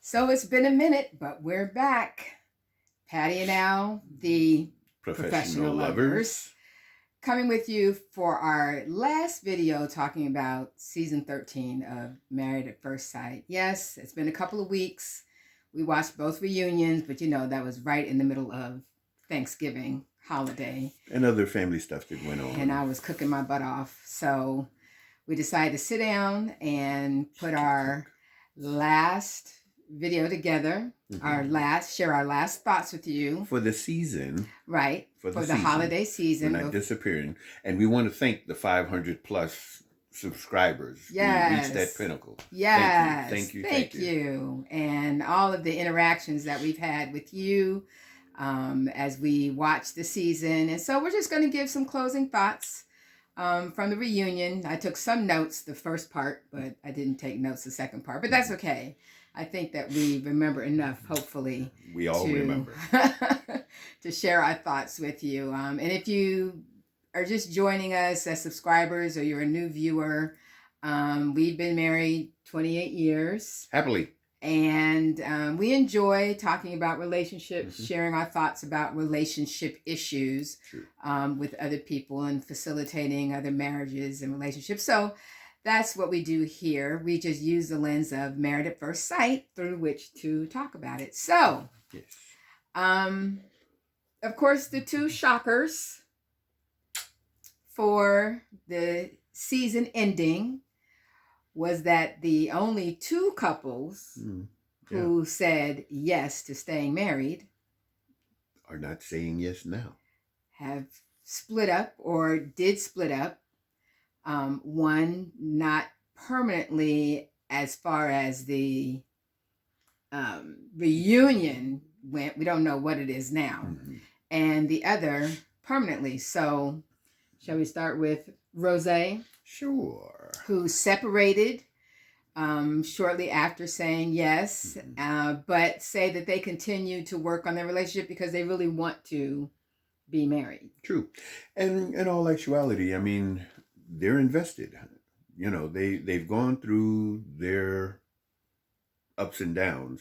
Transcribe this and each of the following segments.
So it's been a minute, but we're back. Patty and Al, the professional lovers, coming with you for our last video talking about season 13 of Married at First Sight. Yes, it's been a couple of weeks. We watched both reunions, but that was right in the middle of Thanksgiving holiday. And other family stuff that went on. And I was cooking my butt off. So we decided to sit down and put our last video together, share our last thoughts with you for the season, right? For the holiday season. We're not disappearing, and we want to thank the 500 plus subscribers. Yes, we reached that pinnacle. Yes, thank you, and all of the interactions that we've had with you as we watch the season. And so we're just going to give some closing thoughts from the reunion. I took some notes the first part, but I didn't take notes the second part. But that's okay. I think that we remember enough, hopefully. We all remember. to share our thoughts with you. And if you are just joining us as subscribers or you're a new viewer, we've been married 28 years. Happily. And we enjoy talking about relationships, sharing our thoughts about relationship issues with other people and facilitating other marriages and relationships. So that's what we do here. We just use the lens of Married at First Sight through which to talk about it. So, yes. Of course, the two shockers for the season ending was that the only two couples who said yes to staying married are not saying yes now. Have split up or did split up. One not permanently as far as the reunion went. We don't know what it is now. And the other permanently. So shall we start with Rose? Sure. Who separated shortly after saying yes, but say that they continue to work on their relationship because they really want to be married. True. And in all actuality, I mean, they're invested. They've gone through their ups and downs.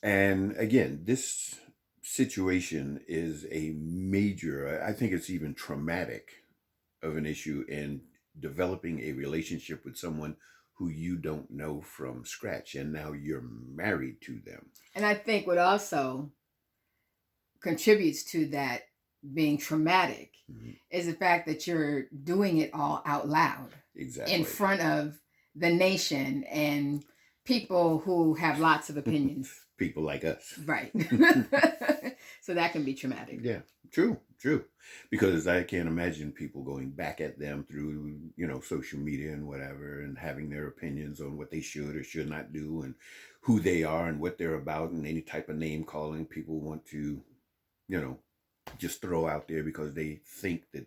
And again, this situation is a major, I think it's even traumatic of an issue in developing a relationship with someone who you don't know from scratch, and now you're married to them. And I think what also contributes to that being traumatic is the fact that you're doing it all out loud. Exactly. In front of the nation and people who have lots of opinions. People like us. Right. So that can be traumatic. Yeah, true. Because I can't imagine people going back at them through, social media and whatever, and having their opinions on what they should or should not do and who they are and what they're about, and any type of name calling people want to, just throw out there because they think that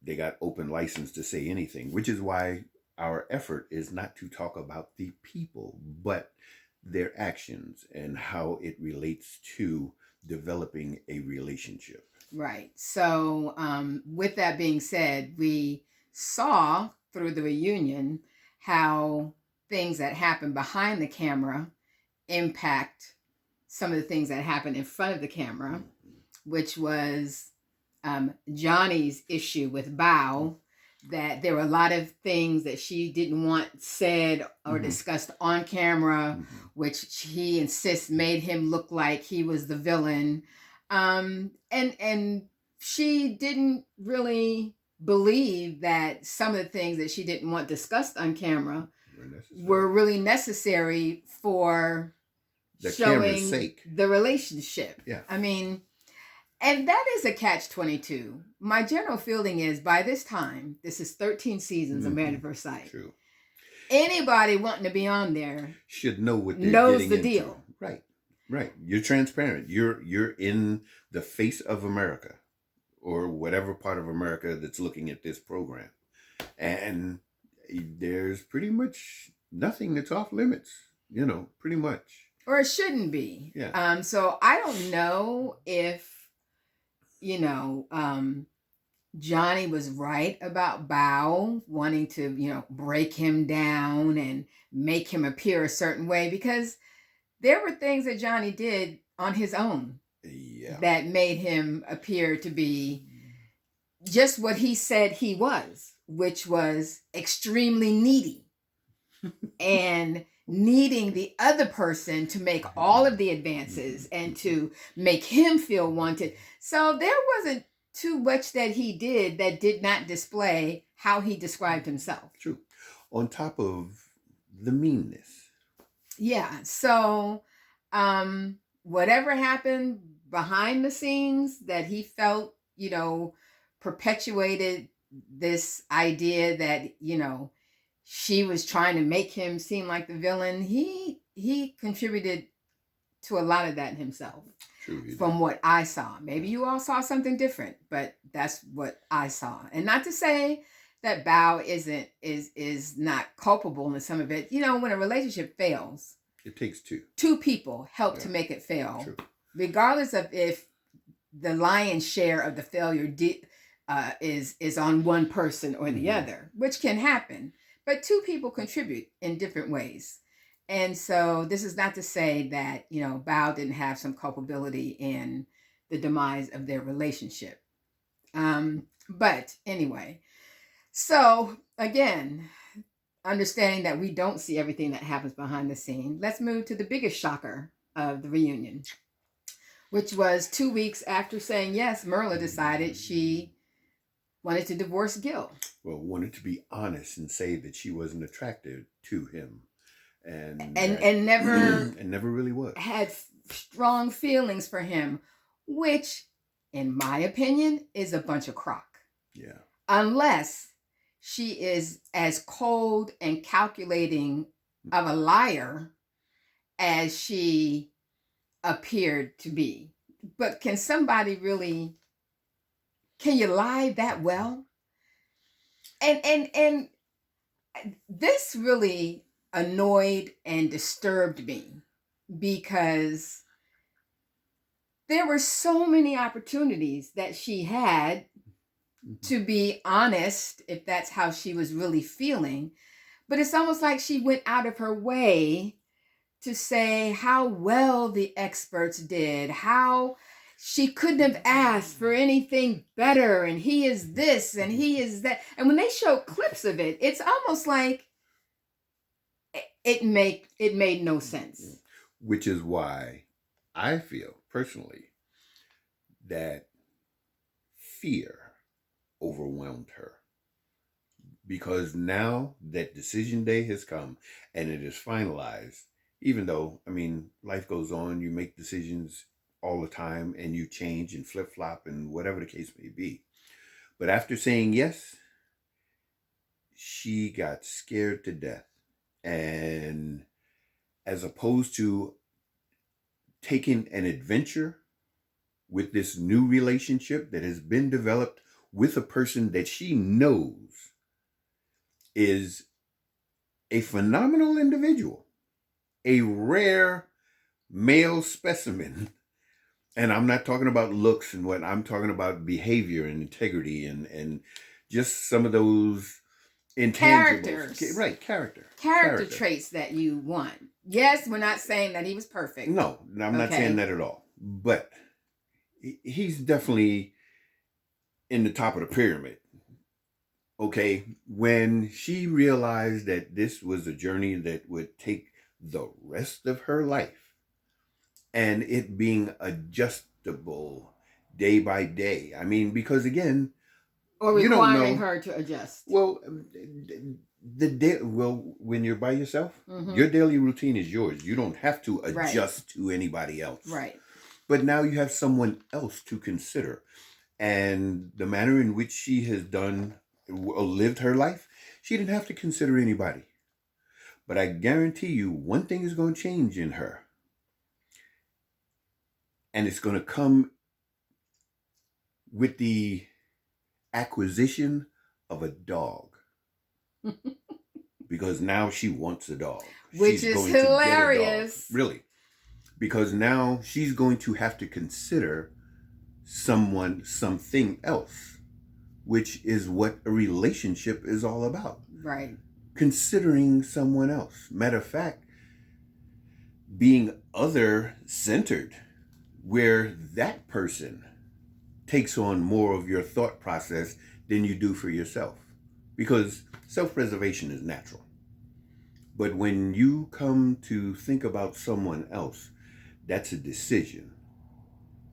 they got open license to say anything, which is why our effort is not to talk about the people, but their actions and how it relates to developing a relationship. Right. So with that being said, we saw through the reunion how things that happen behind the camera impact some of the things that happen in front of the camera, which was Johnny's issue with Bao, that there were a lot of things that she didn't want said or discussed on camera, which he insists made him look like he was the villain. And she didn't really believe that some of the things that she didn't want discussed on camera were really necessary for the showing sake. The relationship. Yeah. I mean, and that is a catch-22. My general feeling is by this time, this is 13 seasons of Married at First Sight. True. Anybody wanting to be on there should know what they're knows getting the into. deal. Right. You're transparent. You're in the face of America, or whatever part of America that's looking at this program. And there's pretty much nothing that's off limits, pretty much. Or it shouldn't be. Yeah. So I don't know if, Johnny was right about Bao wanting to, break him down and make him appear a certain way, because there were things that Johnny did on his own Yeah. that made him appear to be just what he said he was, which was extremely needy and needing the other person to make all of the advances and to make him feel wanted. So there wasn't too much that he did not display how he described himself. True. On top of the meanness. Yeah. So whatever happened behind the scenes that he felt, perpetuated this idea that, she was trying to make him seem like the villain, he contributed to a lot of that himself. True, from what I saw. Maybe you all saw something different, but that's what I saw. And not to say that Bao is not culpable in some of it. When a relationship fails, it takes two people help to make it fail. True. Regardless of if the lion's share of the failure is on one person or the other, which can happen. But two people contribute in different ways. And so this is not to say that, Bao didn't have some culpability in the demise of their relationship. But anyway, so again, understanding that we don't see everything that happens behind the scene, let's move to the biggest shocker of the reunion, which was 2 weeks after saying yes, Mirla decided she wanted to divorce Gil. Well, wanted to be honest and say that she wasn't attracted to him. And never and never really was. Had strong feelings for him, which, in my opinion, is a bunch of crock. Yeah. Unless she is as cold and calculating of a liar as she appeared to be. But can you lie that well? And this really annoyed and disturbed me, because there were so many opportunities that she had to be honest, if that's how she was really feeling. But it's almost like she went out of her way to say how well the experts did, how she couldn't have asked for anything better, and he is this and he is that. And when they show clips of it, it's almost like it made no sense. Which is why I feel personally that fear overwhelmed her, because now that decision day has come and it is finalized. Even though, life goes on, you make decisions all the time and you change and flip-flop and whatever the case may be. But after saying yes, she got scared to death. And as opposed to taking an adventure with this new relationship that has been developed with a person that she knows is a phenomenal individual, a rare male specimen. And I'm not talking about looks and what, I'm talking about behavior and integrity and just some of those intangibles. Right, character traits that you want. Yes, we're not saying that he was perfect. No, I'm not saying that at all. But he's definitely in the top of the pyramid. Okay, when she realized that this was a journey that would take the rest of her life, and it being adjustable day by day. Because again, or requiring her to adjust. Well, when you're by yourself, your daily routine is yours. You don't have to adjust to anybody else. Right. But now you have someone else to consider. And the manner in which she has lived her life, she didn't have to consider anybody. But I guarantee you, one thing is going to change in her. And it's going to come with the acquisition of a dog. Because now she wants a dog. Which is hilarious. Really. Because now she's going to have to consider something else which is what a relationship is all about. Right. Considering someone else. Matter of fact, being other centered, where that person takes on more of your thought process than you do for yourself. Because self-preservation is natural. But when you come to think about someone else, that's a decision.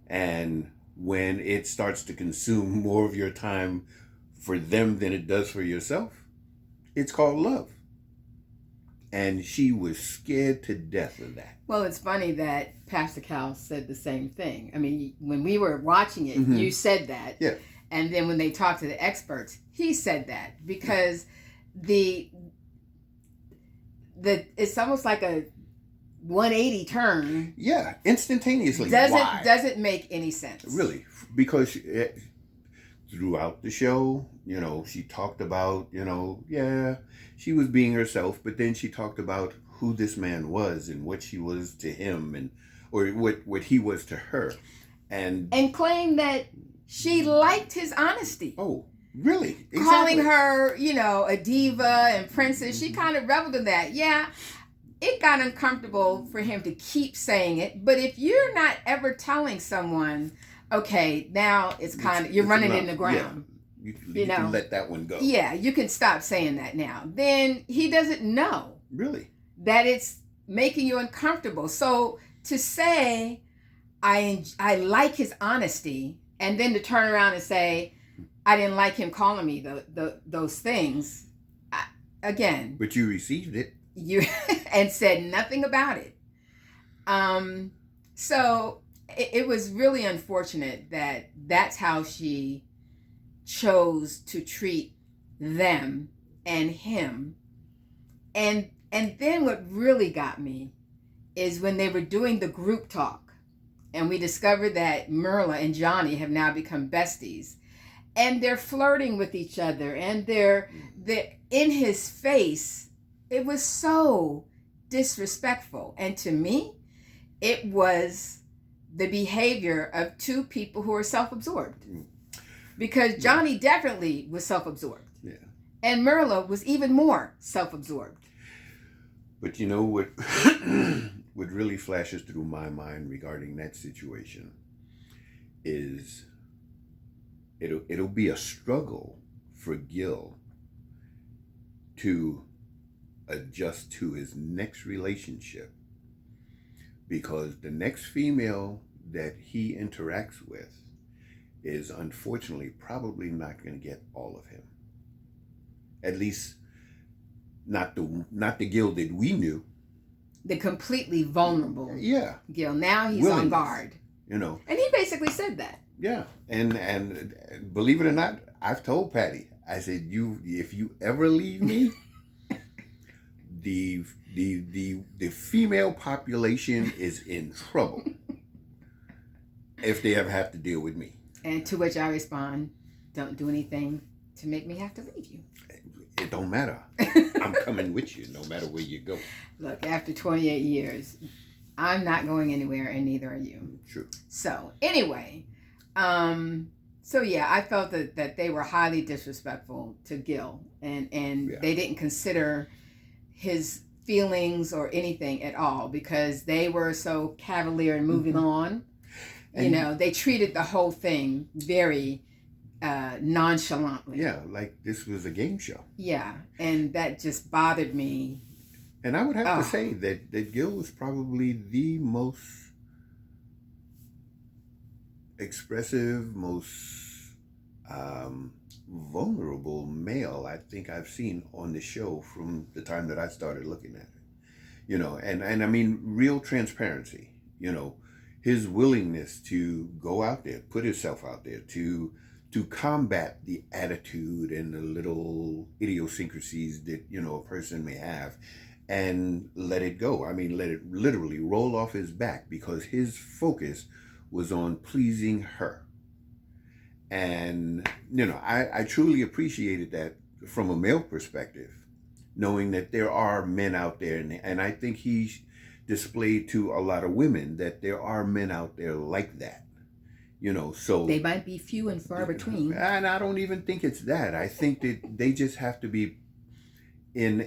And when it starts to consume more of your time for them than it does for yourself, it's called love. And she was scared to death of that. Well, it's funny that Pastor Cal said the same thing. I mean, when we were watching it, Mhm. you said that. Yeah. And then when they talked to the experts, he said that. Because the it's almost like a 180 turn. Yeah, instantaneously. Why? Doesn't make any sense. Really, because throughout the show, she talked about, yeah, she was being herself, but then she talked about who this man was and what she was to him, and or what he was to her, and claimed that she liked his honesty. Oh, really? Exactly. Calling her, a diva and princess. She kind of reveled in that. Yeah. It got uncomfortable for him to keep saying it, but if you're not ever telling someone, okay, now it's kind of, you're running in the ground. Yeah. You can let that one go. Yeah, you can stop saying that now. Then he doesn't know. Really? That it's making you uncomfortable. So to say, I like his honesty, and then to turn around and say, I didn't like him calling me those things, again. But you received it. You and said nothing about it. So it was really unfortunate that that's how she chose to treat them and him. And then what really got me is when they were doing the group talk, and we discovered that Mirla and Johnny have now become besties, and they're flirting with each other, and they're in his face. It was so disrespectful. And to me, it was the behavior of two people who are self-absorbed. Because Johnny definitely was self-absorbed. Yeah. And Mirla was even more self-absorbed. But you know what what really flashes through my mind regarding that situation is it'll be a struggle for Gil to adjust to his next relationship, because the next female that he interacts with is unfortunately probably not going to get all of him. At least not the Gil that we knew. The completely vulnerable Gil. Now he's on guard. And he basically said that. Yeah. And believe it or not, I've told Patty, I said, if you ever leave me, the female population is in trouble if they ever have to deal with me. And to which I respond, don't do anything to make me have to leave you. It don't matter. I'm coming with you no matter where you go. Look, after 28 years, I'm not going anywhere, and neither are you. True. So anyway, I felt that they were highly disrespectful to Gil, and they didn't consider his feelings or anything at all, because they were so cavalier and moving on. And, they treated the whole thing very nonchalantly. Yeah, like this was a game show. Yeah, and that just bothered me. And I would have to say that Gil was probably the most expressive, most vulnerable male I think I've seen on the show from the time that I started looking at it. And I mean, real transparency, his willingness to go out there, put himself out there, to combat the attitude and the little idiosyncrasies that, a person may have, and let it go. I mean, let it literally roll off his back, because his focus was on pleasing her. And, I truly appreciated that from a male perspective, knowing that there are men out there. And I think he displayed to a lot of women that there are men out there like that, So They might be few and far between. and I don't even think it's that. I think that they just have to be and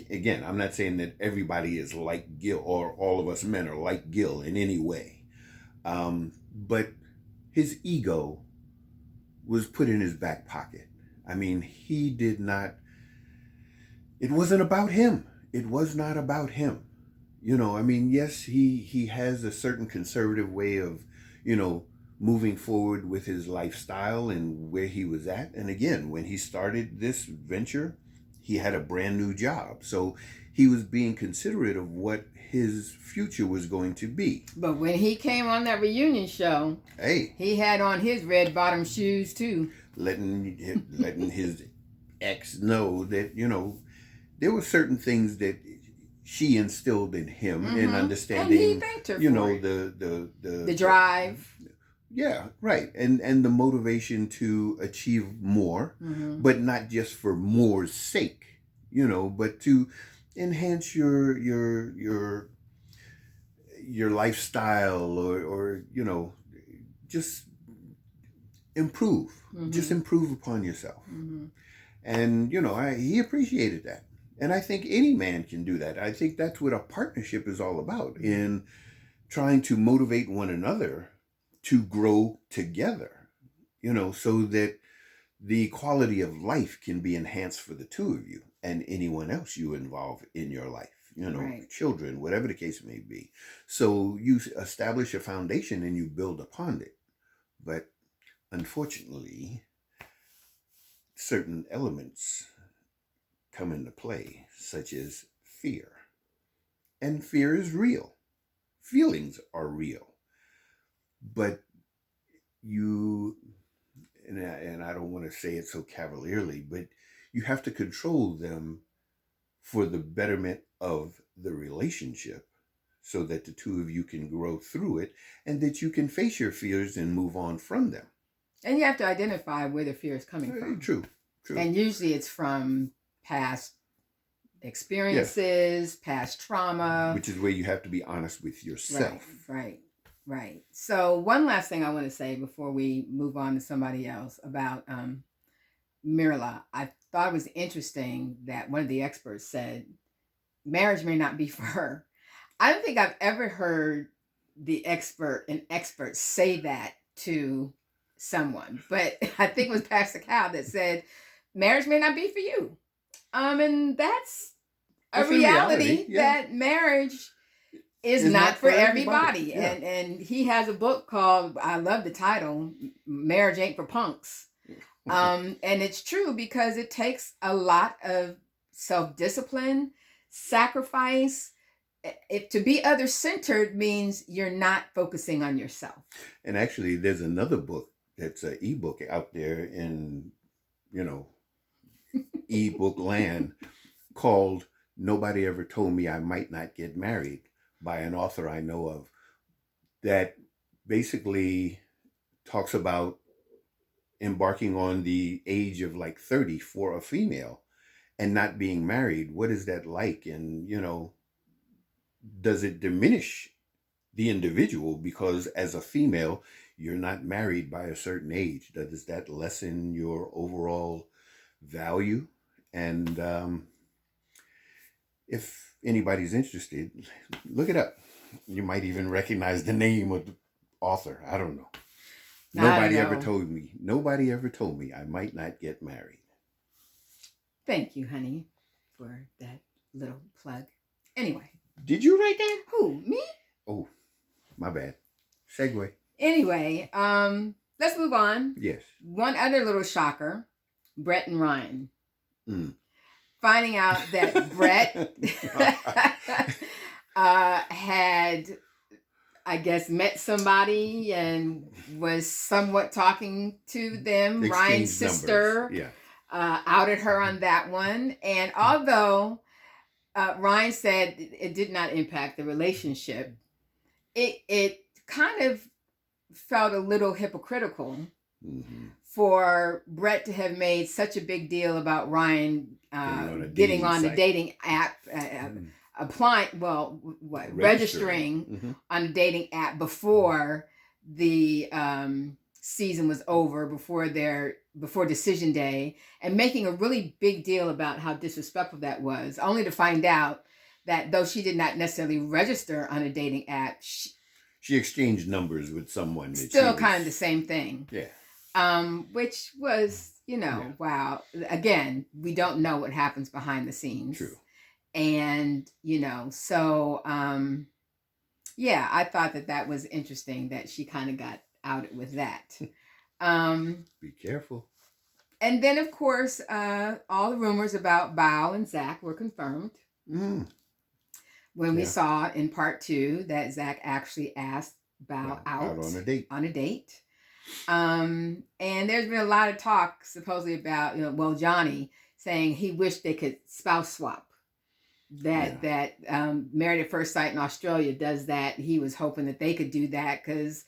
again, I'm not saying that everybody is like Gil or all of us men are like Gil in any way. But his ego was put in his back pocket. I mean, he did not, it wasn't about him. It was not about him. I mean, yes, he has a certain conservative way of, you know, moving forward with his lifestyle and where he was at. And again, when he started this venture, he had a brand new job. So he was being considerate of what his future was going to be. But when he came on that reunion show, Hey, he had on his red bottom shoes too. letting his ex know that, there were certain things that she instilled in him in understanding, and he thanked her for it. the drive. Yeah, right. And the motivation to achieve more, but not just for more's sake, but to enhance your lifestyle or just improve. Just improve upon yourself. And he appreciated that. And I think any man can do that. I think that's what a partnership is all about, in trying to motivate one another to grow together, so that the quality of life can be enhanced for the two of you and anyone else you involve in your life, Right. children, whatever the case may be. So you establish a foundation and you build upon it. But unfortunately, certain elements come into play, such as fear. And fear is real. Feelings are real. But and I don't want to say it so cavalierly, but you have to control them for the betterment of the relationship, so that the two of you can grow through it and that you can face your fears and move on from them. And you have to identify where the fear is coming from. True. And usually it's from past experiences, past trauma. Which is where you have to be honest with yourself. Right. So one last thing I want to say before we move on to somebody else about Mirla. I thought it was interesting that one of the experts said marriage may not be for her. I don't think I've ever heard an expert say that to someone, but I think it was Pastor Cal that said marriage may not be for you. And that's a reality that marriage is not for everybody. Yeah. And he has a book called, I love the title, Marriage Ain't for Punks. And it's true, because it takes a lot of self-discipline, sacrifice. If to be other-centered means you're not focusing on yourself. And actually, there's another book that's an ebook out there in, ebook land, called Nobody Ever Told Me I Might Not Get Married, by an author I know of, that basically talks about embarking on the age of like 30 for a female and not being married. What is that like? And, does it diminish the individual because as a female, you're not married by a certain age? Does that lessen your overall value? And if anybody's interested, look it up. You might even recognize the name of the author. I don't know. Nobody ever told me I might not get married. Thank you, honey, for that little plug. Anyway. Did you write that? Who, me? Oh, my bad. Segue. Anyway, let's move on. Yes. One other little shocker, Brett and Ryan. Finding out that Brett had, I guess, met somebody and was somewhat talking to them. Exchange Ryan's sister outed her on that one. And although Ryan said it did not impact the relationship, it kind of felt a little hypocritical for Brett to have made such a big deal about Ryan getting on the dating app, registering on a dating app before the season was over, before decision day, and making a really big deal about how disrespectful that was, only to find out that though she did not necessarily register on a dating app, She exchanged numbers with someone that she still kind of the was. same thing. Yeah. Which was, Yeah. wow. Again, we don't know what happens behind the scenes. True. And, so, yeah, I thought that was interesting that she kind of got outed with that. Be careful. And then, of course, all the rumors about Bao and Zach were confirmed. Mm. When we saw in part 2 that Zach actually asked Bao out on a date. And there's been a lot of talk supposedly about, Johnny saying he wished they could spouse swap. That Married at First Sight in Australia does that. He was hoping that they could do that because,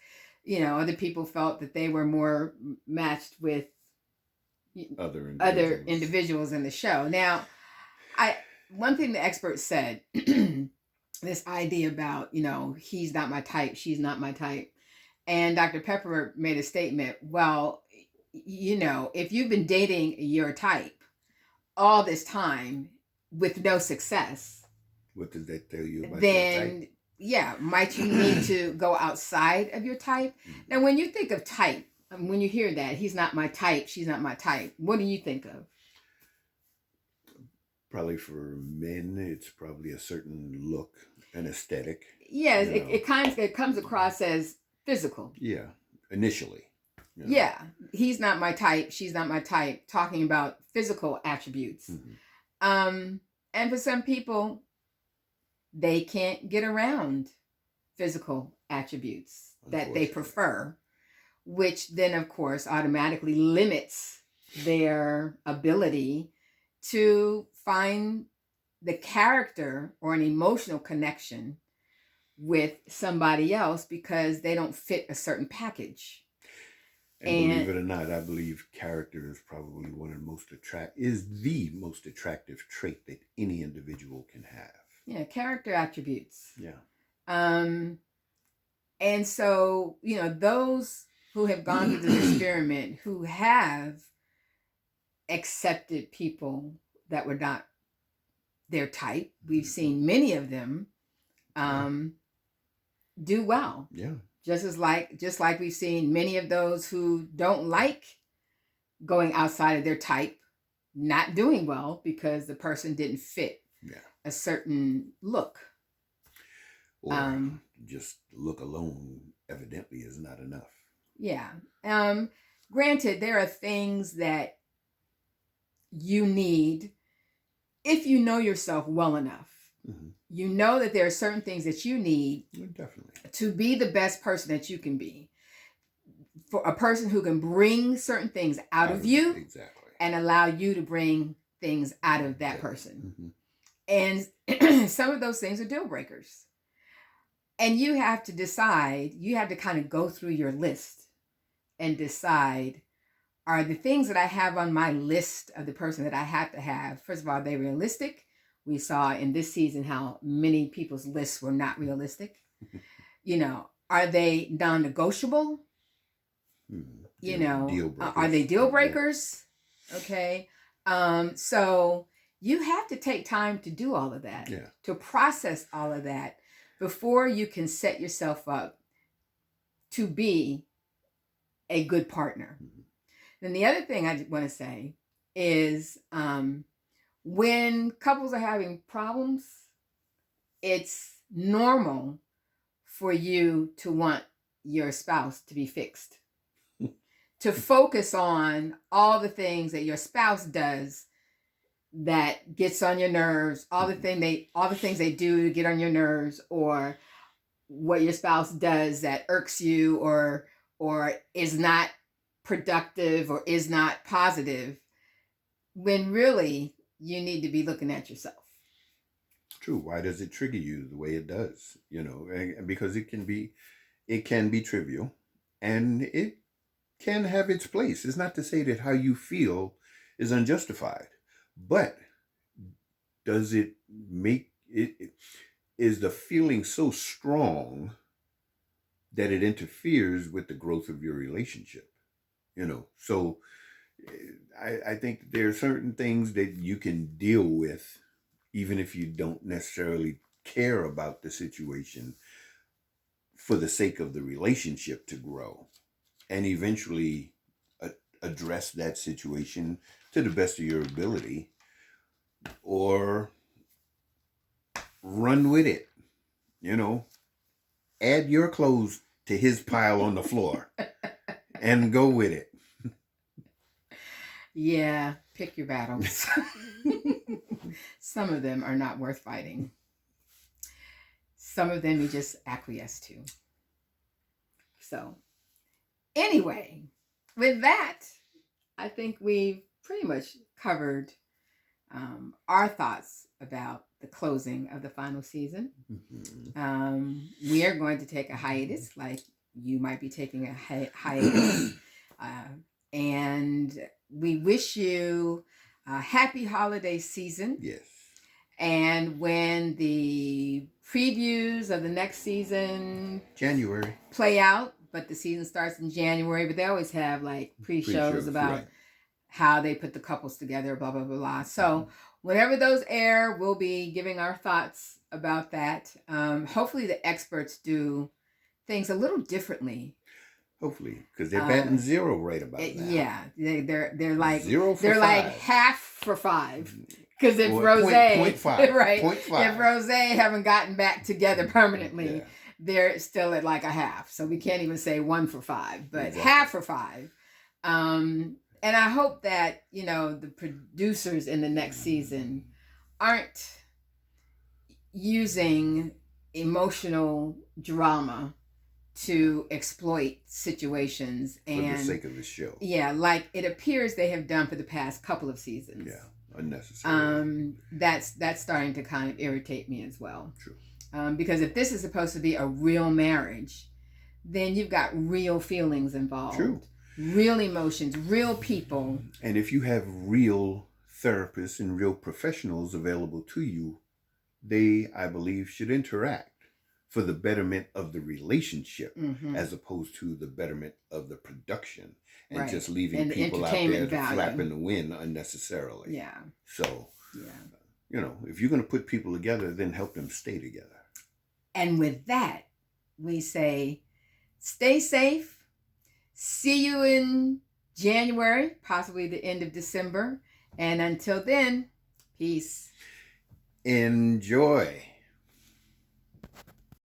other people felt that they were more matched with other individuals in the show. Now, one thing the experts said, this idea about, he's not my type, she's not my type. And Dr. Pepper made a statement, well, if you've been dating your type all this time with no success, what does that tell you about then your type? Yeah, might you need to go outside of your type? Mm-hmm. Now, when you think of type, when you hear that, he's not my type, she's not my type, what do you think of? Probably for men, it's probably a certain look, an aesthetic. Yes, it comes across as physical. Yeah, initially. Yeah, he's not my type, she's not my type, talking about physical attributes. Mm-hmm. And for some people, they can't get around physical attributes that they prefer, which then, of course, automatically limits their ability to find the character or an emotional connection with somebody else because they don't fit a certain package. And believe it or not, I believe character is probably the most attractive trait that any individual can have. Yeah, character attributes. Yeah. And so, those who have gone through this experiment, who have accepted people that were not their type, we've seen many of them do well. Yeah. Just like we've seen many of those who don't like going outside of their type not doing well because the person didn't fit a certain look. Or just look alone evidently is not enough. Yeah. Granted, there are things that you need if you know yourself well enough. Mm-hmm. You know that there are certain things that you need to be the best person that you can be. For a person who can bring certain things out of you and allow you to bring things out of that person. Mm-hmm. And some of those things are deal breakers. And you have to decide, you have to kind of go through your list and decide, are the things that I have on my list of the person that I have to have, first of all, are they realistic? We saw in this season how many people's lists were not realistic. Are they non-negotiable? Are they deal breakers? Okay. So you have to take time to do all of that, to process all of that before you can set yourself up to be a good partner. Mm-hmm. Then the other thing I want to say is when couples are having problems, it's normal for you to want your spouse to be fixed. To focus on all the things that your spouse does that gets on your nerves, all the things they do to get on your nerves, or what your spouse does that irks you or is not productive or is not positive, when really you need to be looking at yourself. True. Why does it trigger you the way it does? And because it can be trivial, and it can have its place. It's not to say that how you feel is unjustified, but does it make it? Is the feeling so strong that it interferes with the growth of your relationship. So I think there are certain things that you can deal with, even if you don't necessarily care about the situation, for the sake of the relationship to grow, and eventually address that situation to the best of your ability, or run with it. Add your clothes to his pile on the floor and go with it. Yeah, pick your battles. Some of them are not worth fighting. Some of them you just acquiesce to. So, anyway, with that, I think we've pretty much covered our thoughts about the closing of the final season. We are going to take a hiatus, like you might be taking a hiatus. And we wish you a happy holiday season. Yes. And when the previews of the next season January play out, but the season starts in January, but they always have like pre-shows about right. how they put the couples together, blah, blah, blah, blah. So whenever those air, we'll be giving our thoughts about that. Hopefully the experts do things a little differently. Hopefully, because they're batting zero right about now. Yeah, they're like 0 for they're 5. like half for 5. Because if Rose, point 5, right, 0.5. if Rose haven't gotten back together permanently, they're still at like a half. So we can't even say 1 for 5, but exactly. Half for 5. And I hope that the producers in the next season aren't using emotional drama to exploit situations and for the sake of the show. Yeah, like it appears they have done for the past couple of seasons. Yeah, unnecessary. That's starting to kind of irritate me as well. True. Because if this is supposed to be a real marriage, then you've got real feelings involved. True. Real emotions, real people. And if you have real therapists and real professionals available to you, they, I believe, should interact for the betterment of the relationship, as opposed to the betterment of the production, and just leaving people out there to flap in the wind unnecessarily. Yeah. So, if you're going to put people together, then help them stay together. And with that, we say, stay safe. See you in January, possibly the end of December. And until then, peace. Enjoy.